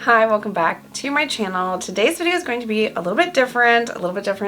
Hi, welcome back to my channel. Today's video is going to be a little bit different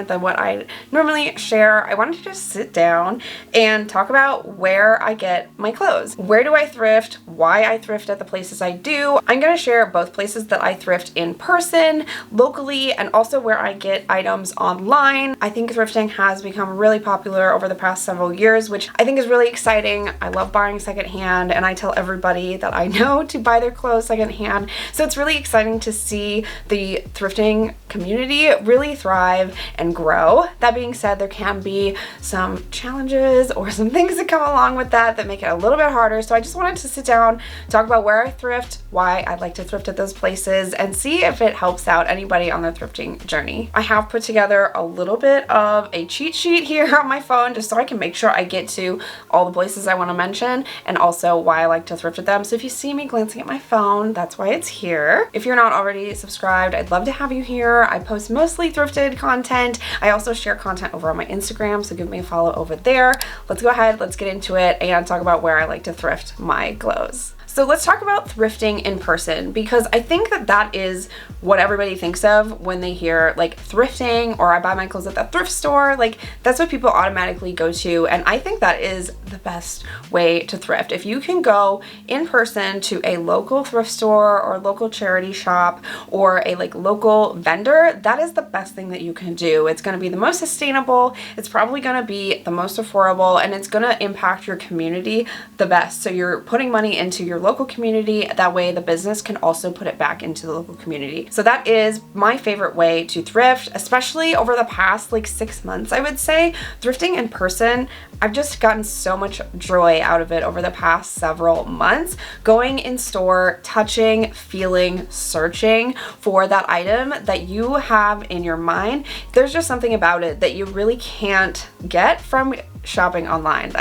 than what I normally share. I wanted to just sit down and talk about where I get my clothes. Where do I thrift? Why I thrift at the places I do. I'm going to share both places that I thrift in person, locally, and also where I get items online. I think thrifting has become really popular over the past several years, which I think is really exciting. I love buying secondhand, and I tell everybody that I know to buy their clothes secondhand. So it's really exciting to see the thrifting community really thrive and grow. That being said, there can be some challenges or some things that come along with that make it a little bit harder. So I just wanted to sit down, talk about where I thrift, why I like to thrift at those places, and see if it helps out anybody on their thrifting journey. I have put together a little bit of a cheat sheet here on my phone just so I can make sure I get to all the places I want to mention and also why I like to thrift at them. So if you see me glancing at my phone, that's why it's here. If you're not already subscribed, I'd love to have you here. I post mostly thrifted content. I also share content over on my Instagram, so give me a follow over there. Let's go ahead, let's get into it and talk about where I like to thrift my clothes. So let's talk about thrifting in person, because I think that is what everybody thinks of when they hear like thrifting or I buy my clothes at the thrift store. Like that's what people automatically go to, and I think that is the best way to thrift. If you can go in person to a local thrift store or local charity shop or a local vendor, that is the best thing that you can do. It's going to be the most sustainable, it's probably going to be the most affordable, and it's going to impact your community the best. So you're putting money into your local community, that way the business can also put it back into the local community. So that is my favorite way to thrift, especially over the past 6 months. I would say thrifting in person, I've just gotten so much joy out of it over the past several months. Going in store, touching, feeling, searching for that item that you have in your mind. There's just something about it that you really can't get from shopping online.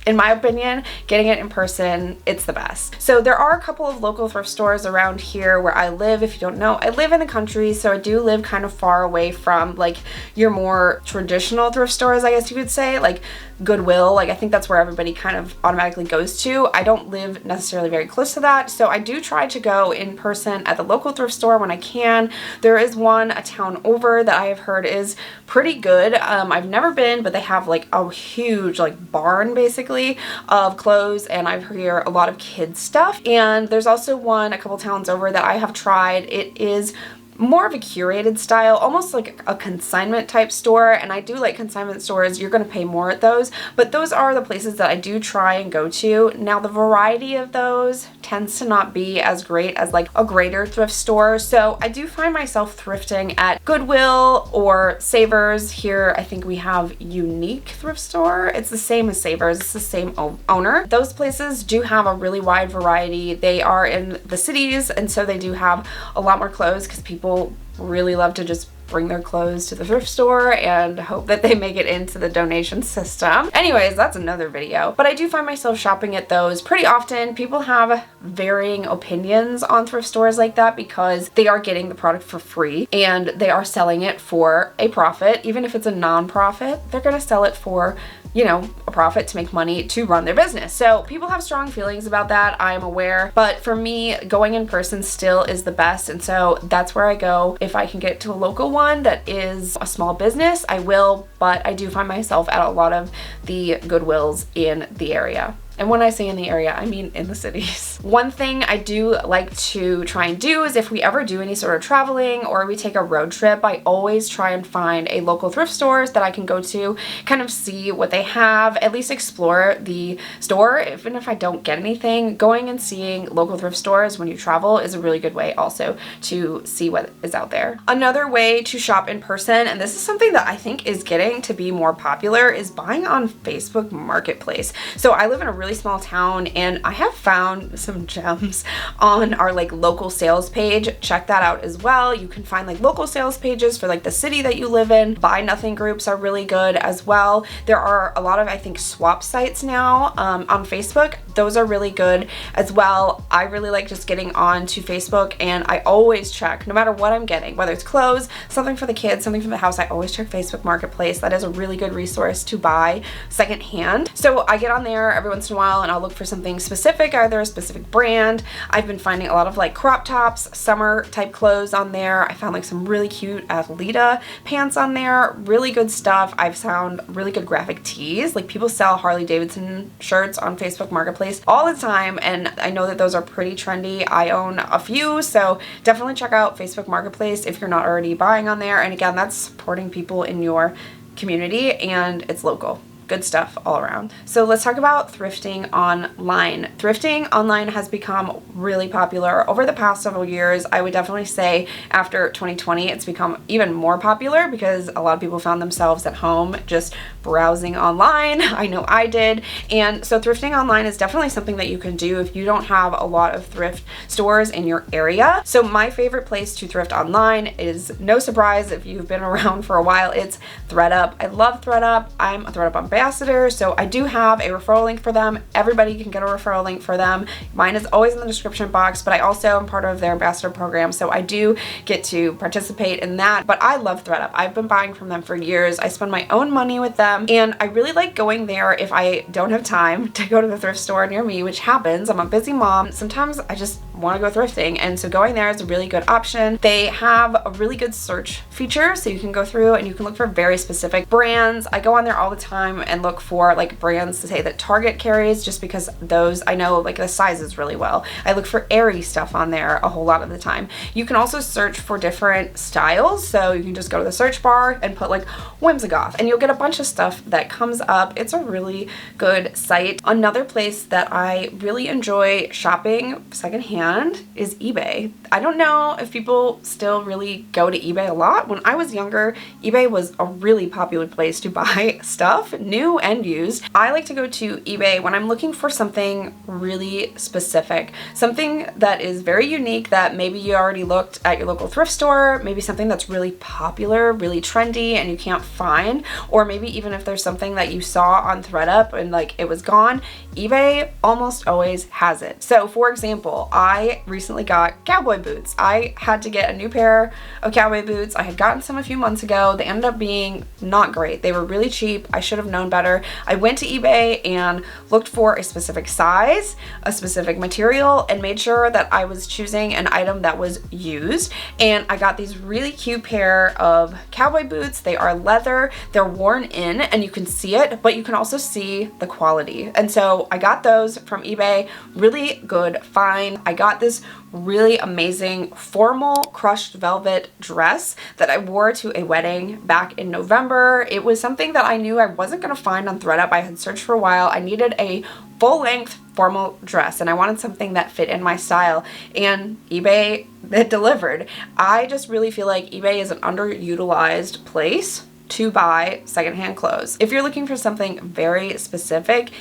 In my opinion, getting it in person, it's the best. So there are a couple of local thrift stores around here where I live. If you don't know, I live in the country, so I do live kind of far away from your more traditional thrift stores, I guess you could say, like Goodwill. I think that's where everybody kind of automatically goes to. I don't live necessarily very close to that, so I do try to go in person at the local thrift store when I can. There is one a town over that I have heard is pretty good. I've never been, but they have a huge barn basically of clothes, and I hear a lot of kids stuff. And there's also one a couple towns over that I have tried. It is more of a curated style, almost like a consignment type store, and I do like consignment stores. You're going to pay more at those, but those are the places that I do try and go to. Now the variety of those tends to not be as great as a greater thrift store, so I do find myself thrifting at Goodwill or Savers. Here I think we have Unique Thrift Store. It's the same as Savers, it's the same owner. Those places do have a really wide variety. They are in the cities, and so they do have a lot more clothes because people really love to just bring their clothes to the thrift store and hope that they make it into the donation system. Anyways, that's another video. But I do find myself shopping at those pretty often. People have varying opinions on thrift stores like that because they are getting the product for free and they are selling it for a profit. Even if it's a non-profit, they're gonna sell it for a profit to make money to run their business. So people have strong feelings about that, I am aware, but for me, going in person still is the best, and so that's where I go. If I can get to a local one that is a small business, I will, but I do find myself at a lot of the Goodwills in the area. And when I say in the area, I mean in the cities. One thing I do like to try and do is if we ever do any sort of traveling or we take a road trip, I always try and find a local thrift stores that I can go to, kind of see what they have, at least explore the store. Even if I don't get anything, going and seeing local thrift stores when you travel is a really good way also to see what is out there. Another way to shop in person, and this is something that I think is getting to be more popular, is buying on Facebook Marketplace. So I live in a really small town, and I have found some gems on our local sales page. Check that out as well. You can find local sales pages for the city that you live in. Buy nothing groups are really good as well. There are a lot of, I think, swap sites now on Facebook. Those are really good as well. I really like just getting onto Facebook, and I always check, no matter what I'm getting, whether it's clothes, something for the kids, something for the house, I always check Facebook Marketplace. That is a really good resource to buy secondhand. So I get on there every once in a in a while and I'll look for something specific, either a specific brand. I've been finding a lot of like crop tops, summer type clothes on there. I found like some really cute Athleta pants on there, really good stuff. I've found really good graphic tees. Like people sell Harley Davidson shirts on Facebook Marketplace all the time, and I know that those are pretty trendy. I own a few, so definitely check out Facebook Marketplace if you're not already buying on there. And again, that's supporting people in your community and it's local. Good stuff all around. So let's talk about thrifting online. Thrifting online has become really popular over the past several years. I would definitely say after 2020 it's become even more popular because a lot of people found themselves at home just browsing online. I know I did. And so thrifting online is definitely something that you can do if you don't have a lot of thrift stores in your area. So my favorite place to thrift online is, no surprise if you've been around for a while, it's thredUP. I love thredUP. I'm a thredUP ambassador, so I do have a referral link for them. Everybody can get a referral link for them. Mine is always in the description box, but I also am part of their ambassador program, so I do get to participate in that. But I love thredUP. I've been buying from them for years. I spend my own money with them, and I really like going there if I don't have time to go to the thrift store near me, which happens. I'm a busy mom. Sometimes I just want to go thrifting, and so going there is a really good option. They have a really good search feature, so you can go through and you can look for very specific brands. I go on there all the time and look for like brands to say that Target carries, just because those I know like the sizes really well. I look for Aerie stuff on there a whole lot of the time. You can also search for different styles, so you can just go to the search bar and put like Whimsigoth and you'll get a bunch of stuff that comes up. It's a really good site. Another place that I really enjoy shopping secondhand is eBay. I don't know if people still really go to eBay a lot. When I was younger, eBay was a really popular place to buy stuff, new and used. I like to go to eBay when I'm looking for something really specific, something that is very unique that maybe you already looked at your local thrift store, maybe something that's really popular, really trendy and you can't find, or maybe even if there's something that you saw on thredUP and like it was gone, eBay almost always has it. So for example, I recently got cowboy boots. I had to get a new pair of cowboy boots. I had gotten some a few months ago. They ended up being not great. They were really cheap. I should have known better. I went to eBay and looked for a specific size, a specific material, and made sure that I was choosing an item that was used. And I got these really cute pair of cowboy boots. They are leather. They're worn in and you can see it, but you can also see the quality. And so I got those from eBay. Really good find. I got this really amazing formal crushed velvet dress that I wore to a wedding back in November. It was something that I knew I wasn't going to find on thredUP. I had searched for a while. I needed a full-length formal dress and I wanted something that fit in my style, and eBay delivered. I just really feel like eBay is an underutilized place to buy secondhand clothes. If you're looking for something very specific,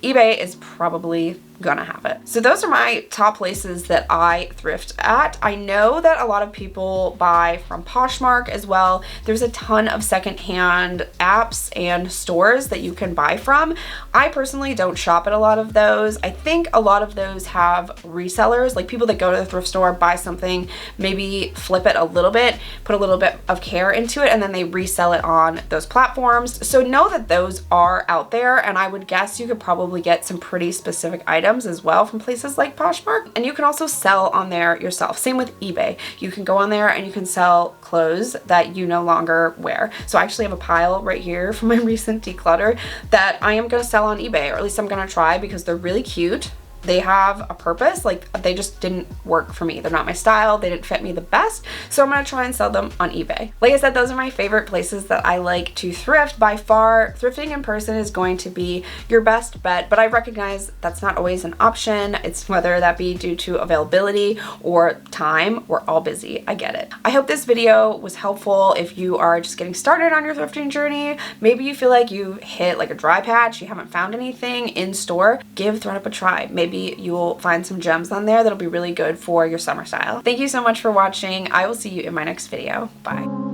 eBay is probably gonna have it. So those are my top places that I thrift at. I know that a lot of people buy from Poshmark as well. There's a ton of secondhand apps and stores that you can buy from. I personally don't shop at a lot of those. I think a lot of those have resellers, like people that go to the thrift store, buy something, maybe flip it a little bit, put a little bit of care into it, and then they resell it on those platforms. So know that those are out there, and I would guess you could probably get some pretty specific items as well from places like Poshmark. And you can also sell on there yourself. Same with eBay. You can go on there and you can sell clothes that you no longer wear. So I actually have a pile right here from my recent declutter that I am going to sell on eBay, or at least I'm going to try, because they're really cute. They have a purpose, like they just didn't work for me. They're not my style. They didn't fit me the best. So I'm going to try and sell them on eBay. Like I said, those are my favorite places that I like to thrift. By far, thrifting in person is going to be your best bet, but I recognize that's not always an option. It's whether that be due to availability or time. We're all busy. I get it. I hope this video was helpful if you are just getting started on your thrifting journey. Maybe you feel like you hit like a dry patch, you haven't found anything in store. Give thredUP a try. Maybe you'll find some gems on there that'll be really good for your summer style. Thank you so much for watching. I will see you in my next video. Bye.